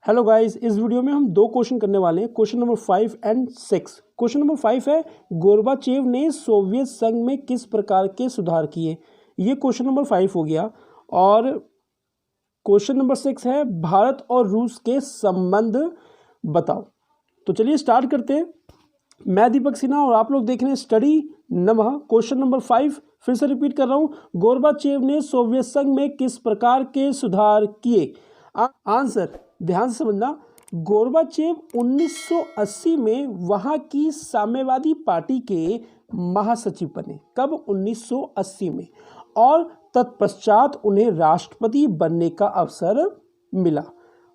Hello guys, इस video में हम दो क्वेश्चन करने वाले हैं, question number 5 and 6। Question number 5 है गोर्बाचेव ने सोवियत संघ में किस प्रकार के सुधार किए। ये क्वेश्चन नंबर 5 हो गया। और क्वेश्चन नंबर 6 है भारत और रूस के संबंध बताओ। तो चलिए स्टार्ट करते हैं। मैं दीपक सिन्हा और आप लोग देख रहे हैं स्टडी नमः। क्वेश्चन नंबर 5 फिर से रिपीट कर रहा हूँ, गोर्बाचेव ने सोवियत संघ में किस प्रकार के सुधार किए। आंसर ध्यान से समझना। गोर्बाचेव 1980 में वहां की साम्यवादी पार्टी के महासचिव बने। कब? 1980 में। और तत्पश्चात उन्हें राष्ट्रपति बनने का अवसर मिला।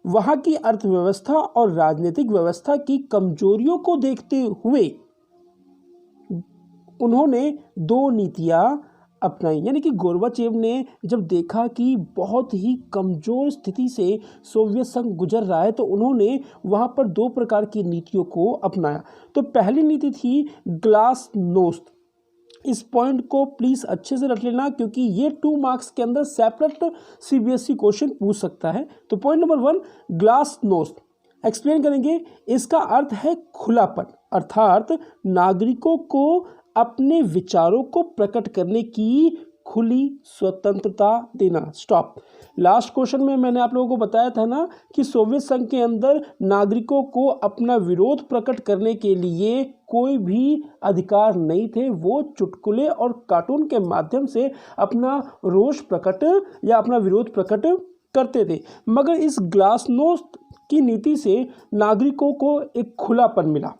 वहां की अर्थव्यवस्था और राजनीतिक व्यवस्था की कमजोरियों को देखते हुए उन्होंने दो नीतियां अपनाई। यानी कि गोर्बाचेव ने जब देखा कि बहुत ही कमज़ोर स्थिति से सोवियत संघ गुजर रहा है तो उन्होंने वहाँ पर दो प्रकार की नीतियों को अपनाया। तो पहली नीति थी ग्लासनोस्त। इस पॉइंट को प्लीज़ अच्छे से रख लेना क्योंकि ये 2 मार्क्स के अंदर सेपरेट सीबीएसई क्वेश्चन पूछ सकता है। तो पॉइंट नंबर 1 ग्लासनोस्त एक्सप्लेन करेंगे। इसका अर्थ है खुलापन, अर्थात नागरिकों को अपने विचारों को प्रकट करने की खुली स्वतंत्रता देना। स्टॉप। लास्ट क्वेश्चन में मैंने आप लोगों को बताया था ना कि सोवियत संघ के अंदर नागरिकों को अपना विरोध प्रकट करने के लिए कोई भी अधिकार नहीं थे। वो चुटकुले और कार्टून के माध्यम से अपना रोष प्रकट या अपना विरोध प्रकट करते थे। मगर इस ग्लासनोस्त की नीति से नागरिकों को एक खुलापन मिला।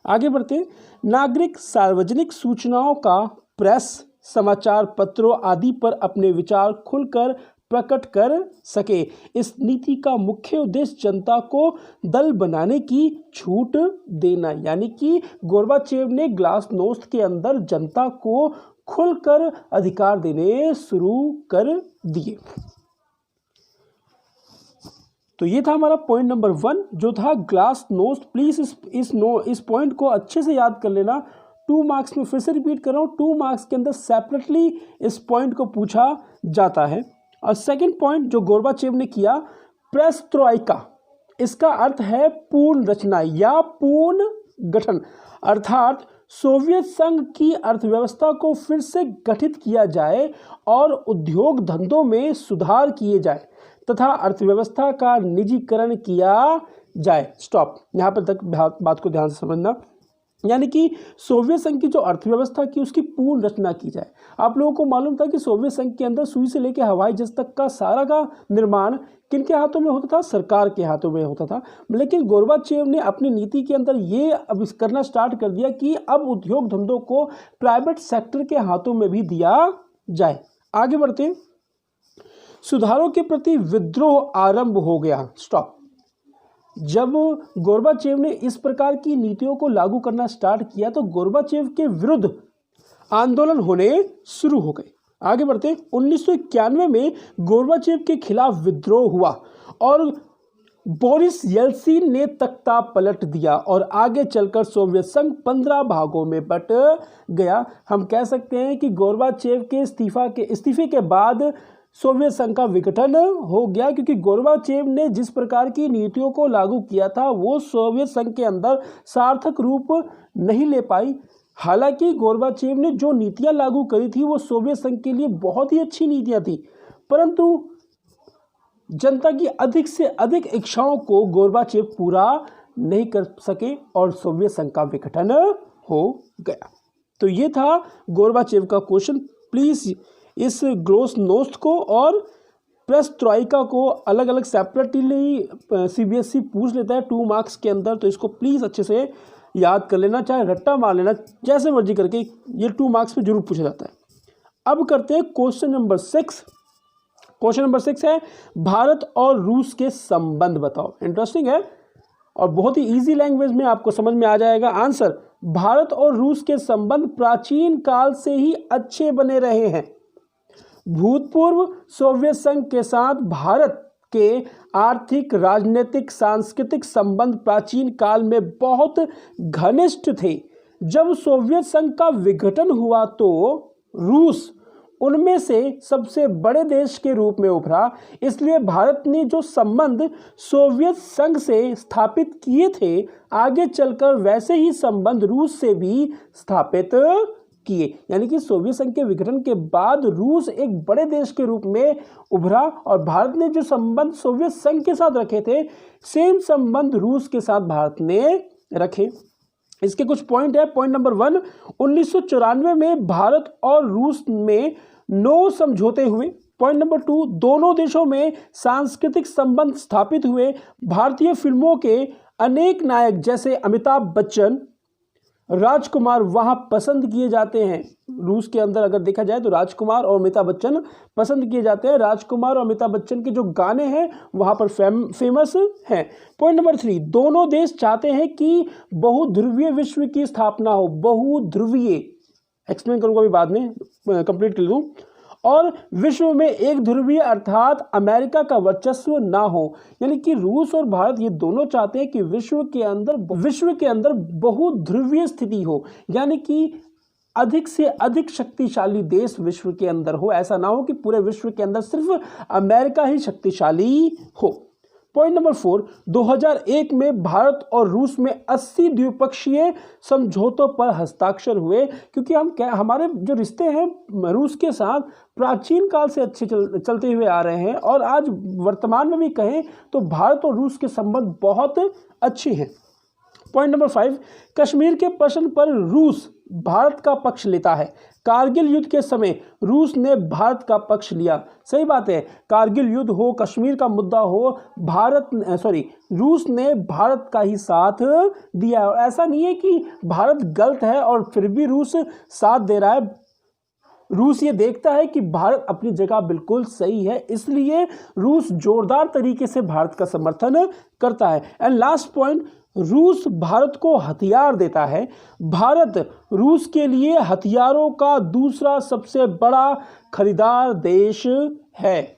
आगे बढ़ते। नागरिक सार्वजनिक सूचनाओं का प्रेस, समाचार पत्रों आदि पर अपने विचार खुलकर प्रकट कर सके। इस नीति का मुख्य उद्देश्य जनता को दल बनाने की छूट देना। यानी कि गोर्बाचेव ने ग्लासनोस्त के अंदर जनता को खुलकर अधिकार देने शुरू कर दिए। तो ये था हमारा पॉइंट नंबर 1 जो था ग्लासनोस्त। प्लीज़ इस पॉइंट को अच्छे से याद कर लेना। 2 मार्क्स में फिर से रिपीट कर रहा हूँ, 2 मार्क्स के अंदर सेपरेटली इस पॉइंट को पूछा जाता है। और सेकंड पॉइंट जो गोर्बाचेव ने किया, पेरेस्ट्रोइका। इसका अर्थ है पूर्ण रचना या पूर्ण गठन, अर्थात सोवियत संघ की अर्थव्यवस्था को फिर से गठित किया जाए और उद्योग धंधों में सुधार किए जाए तथा अर्थव्यवस्था का निजीकरण किया जाए। स्टॉप। यहाँ पर तक बात को ध्यान से समझना। यानी कि सोवियत संघ की जो अर्थव्यवस्था की उसकी पूर्ण रचना की जाए। आप लोगों को मालूम था कि सोवियत संघ के अंदर सुई से लेकर हवाई जहाज तक का सारा का निर्माण किनके हाथों में होता था? सरकार के हाथों में होता था। लेकिन गोर्बाचेव ने अपनी नीति के अंदर ये अब करना स्टार्ट कर दिया कि अब उद्योग धंधों को प्राइवेट सेक्टर के हाथों में भी दिया जाए। आगे बढ़ते। सुधारों के प्रति विद्रोह आरंभ हो गया। स्टॉप। जब गोर्बाचेव ने इस प्रकार की नीतियों को लागू करना स्टार्ट किया तो गोर्बाचेव के विरुद्ध आंदोलन होने शुरू हो गए। आगे बढ़ते। 1991 में गोर्बाचेव के खिलाफ विद्रोह हुआ और बोरिस येल्सिन ने तख्ता पलट दिया और आगे चलकर सोवियत संघ 15 भागों में बट गया। हम कह सकते हैं कि गोर्बाचेव के इस्तीफे के बाद सोवियत संघ का विघटन हो गया, क्योंकि गोर्बाचेव ने जिस प्रकार की नीतियों को लागू किया था वो सोवियत संघ के अंदर सार्थक रूप नहीं ले पाई। हालांकि गोर्बाचेव ने जो नीतियां लागू करी थी वो सोवियत संघ के लिए बहुत ही अच्छी नीतियां थी, परंतु जनता की अधिक से अधिक इच्छाओं को गोर्बाचेव पूरा नहीं कर सके और सोवियत संघ का विघटन हो गया। तो ये था गोर्बाचेव का क्वेश्चन। प्लीज़ इस ग्लासनोस्त को और पेरेस्ट्रोइका को अलग अलग सेपरेटली सीबीएसई पूछ लेता है 2 मार्क्स के अंदर। तो इसको प्लीज़ अच्छे से याद कर लेना, चाहे रट्टा मार लेना, जैसे मर्जी करके, ये 2 मार्क्स में जरूर पूछा जाता है। अब करते हैं क्वेश्चन नंबर 6। क्वेश्चन नंबर 6 है भारत और रूस के संबंध बताओ। इंटरेस्टिंग है और बहुत ही इजी लैंग्वेज में आपको समझ में आ जाएगा। आंसर, भारत और रूस के संबंध प्राचीन काल से ही अच्छे बने रहे हैं। भूतपूर्व सोवियत संघ के साथ भारत के आर्थिक, राजनीतिक, सांस्कृतिक संबंध प्राचीन काल में बहुत घनिष्ठ थे। जब सोवियत संघ का विघटन हुआ तो रूस उनमें से सबसे बड़े देश के रूप में उभरा। इसलिए भारत ने जो संबंध सोवियत संघ से स्थापित किए थे, आगे चलकर वैसे ही संबंध रूस से भी स्थापित किए। यानी कि सोवियत संघ के विघटन के बाद रूस एक बड़े देश के रूप में उभरा और भारत ने जो संबंध सोवियत संघ के साथ रखे थे, सेम संबंध रूस के साथ भारत ने रखे। इसके कुछ पॉइंट है। पॉइंट नंबर 1, 1994 में भारत और रूस में 9 समझौते हुए। पॉइंट नंबर 2, दोनों देशों में सांस्कृतिक संबंध स्थापित हुए। भारतीय फिल्मों के अनेक नायक जैसे अमिताभ बच्चन, राजकुमार वहां पसंद किए जाते हैं। रूस के अंदर अगर देखा जाए तो राजकुमार और अमिताभ बच्चन पसंद किए जाते हैं। राजकुमार और अमिताभ बच्चन के जो गाने हैं वहां पर फेमस हैं। पॉइंट नंबर 3, दोनों देश चाहते हैं कि बहुध्रुवीय विश्व की स्थापना हो। बहुध्रुवीय एक्सप्लेन करूंगा अभी बाद में, कंप्लीट कर दूं। और विश्व में एक ध्रुवीय अर्थात अमेरिका का वर्चस्व ना हो। यानी कि रूस और भारत ये दोनों चाहते हैं कि विश्व के अंदर बहुध्रुवीय स्थिति हो, यानी कि अधिक से अधिक शक्तिशाली देश विश्व के अंदर हो। ऐसा ना हो कि पूरे विश्व के अंदर सिर्फ अमेरिका ही शक्तिशाली हो। पॉइंट नंबर 4, 2001 में भारत और रूस में 80 द्विपक्षीय समझौतों पर हस्ताक्षर हुए। क्योंकि हमारे जो रिश्ते हैं रूस के साथ प्राचीन काल से अच्छे चलते हुए आ रहे हैं और आज वर्तमान में भी कहें तो भारत और रूस के संबंध बहुत अच्छे हैं। पॉइंट नंबर 5, कश्मीर के प्रश्न पर रूस भारत का पक्ष लेता है। कारगिल युद्ध के समय रूस ने भारत का पक्ष लिया। सही बात है, कारगिल युद्ध हो, कश्मीर का मुद्दा हो, रूस ने भारत का ही साथ दिया। और ऐसा नहीं है कि भारत गलत है और फिर भी रूस साथ दे रहा है। रूस ये देखता है कि भारत अपनी जगह बिल्कुल सही है, इसलिए रूस जोरदार तरीके से भारत का समर्थन करता है। एंड लास्ट पॉइंट, रूस भारत को हथियार देता है। भारत रूस के लिए हथियारों का दूसरा सबसे बड़ा खरीदार देश है।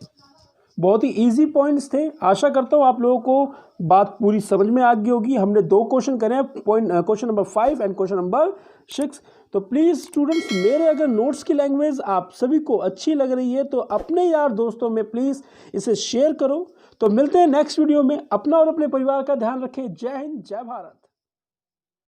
बहुत ही इजी पॉइंट्स थे। आशा करता हूँ आप लोगों को बात पूरी समझ में आ गई होगी। हमने 2 क्वेश्चन करे हैं, question number 5 and question number 6। तो प्लीज़ स्टूडेंट्स, मेरे अगर नोट्स की लैंग्वेज आप सभी को अच्छी लग रही है तो अपने यार दोस्तों में प्लीज़ इसे शेयर करो। तो मिलते हैं नेक्स्ट वीडियो में। अपना और अपने परिवार का ध्यान रखें। जय हिंद, जय भारत।